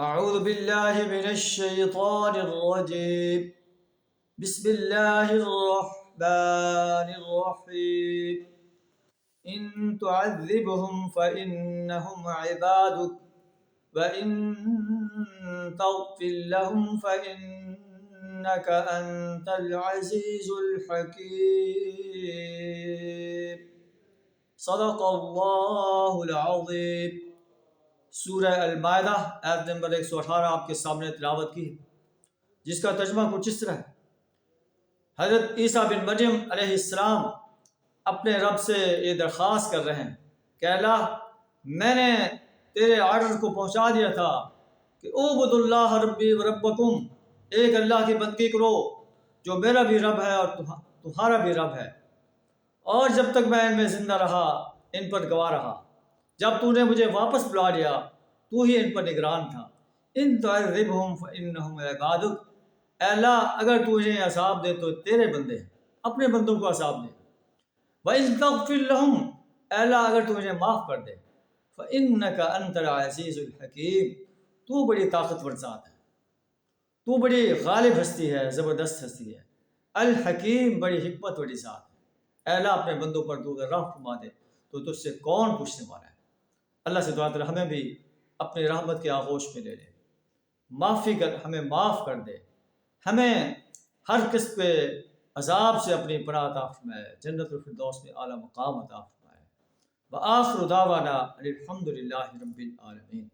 أعوذ بالله من الشيطان الرجيم بسم الله الرحمن الرحيم إن تعذبهم فإنهم عبادك وإن تغفر لهم فإنك أنت العزيز الحكيم صدق اللہ العظیم۔ سورہ المائدہ آیت نمبر 118 آپ کے سامنے تلاوت کی ہے، جس کا ترجمہ کچھ اس طرح ہے۔ حضرت عیسیٰ بن مریم علیہ السلام اپنے رب سے یہ درخواست کر رہے ہیں کہ اللہ، میں نے تیرے آرڈر کو پہنچا دیا تھا کہ اعبدوا اللہ ربی و ربکم، ایک اللہ کی بندگی کرو جو میرا بھی رب ہے اور تمہارا بھی رب ہے، اور جب تک میں ان میں زندہ رہا ان پر گواہ رہا، جب تو نے مجھے واپس بلا لیا تو ہی ان پر نگران تھا۔ ان تعذبہم فإنہم عبادک، اے اللہ اگر تو انہیں عذاب دے تو تیرے بندے ہیں، اپنے بندوں کو عذاب دے۔ وَإِن تَغْفِرْ لَهُمْ، اے اللہ اگر تو انہیں معاف کر دے۔ فَإِنَّكَ أَنْتَ الْعَزِيزُ الْحَكِيمُ، تو بڑی طاقتور ذات ہے، تو بڑی غالب ہستی ہے، زبردست ہستی ہے۔ الحکیم، بڑی حکمت والی ذات ہے۔ اے اللہ اپنے بندوں پر تو اگر رحم فرما دے تو تجھ سے کون پوچھنے والا ہے۔ اللہ سے دعا کر ہمیں بھی اپنی رحمت کے آغوش میں لے لے، معافی کر، ہمیں معاف کر دے، ہمیں ہر قسم کے عذاب سے اپنی پناہ عطا فرمائے، جنت الفردوس میں اعلیٰ مقام عطا فرمائے۔ وآخر دعوانا الحمد للہ رب العالمین۔